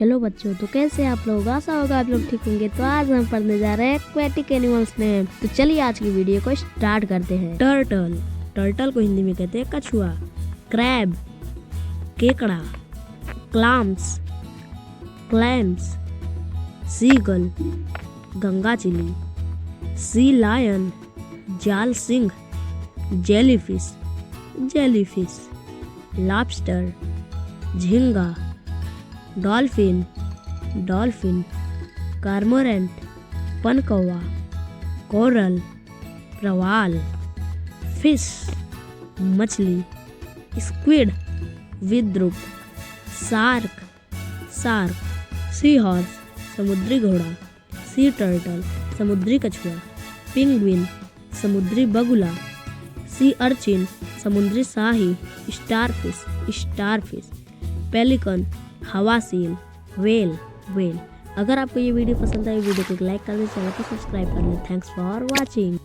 Hello बच्चों, तो कैसे आप लोग? आशा होगा आप लोग ठीक होंगे। तो आज हम पढ़ने जा रहे हैं एक्वेटिक एनिमल्स नेम। तो चलिए आज की वीडियो को स्टार्ट करते हैं। टर्टल, टर्टल को हिंदी में कहते हैं कछुआ। क्रैब, केकड़ा। Clams, clams. सीगल, गंगाचिली। सी लायन, जाल सिंह। Jellyfish, jellyfish. लॉबस्टर, झींगा। Dolphin, dolphin. कार्मोरेंट, पनकौवा। कोरल, प्रवाल। फिश, मछली। स्क्विड, विद्रुप। Shark, shark. सी हॉर्स, समुद्री घोड़ा। सी टर्टल, समुद्री कछुआ। पिंगुइन, समुद्री बगुला। सी अर्चिन, समुद्री शाही। Starfish, starfish. पेलिकन, हवा सील। Whale, whale. अगर आपको ये वीडियो पसंद आई, वीडियो को लाइक कर दें, चैनल को सब्सक्राइब कर लें। Thanks for watching.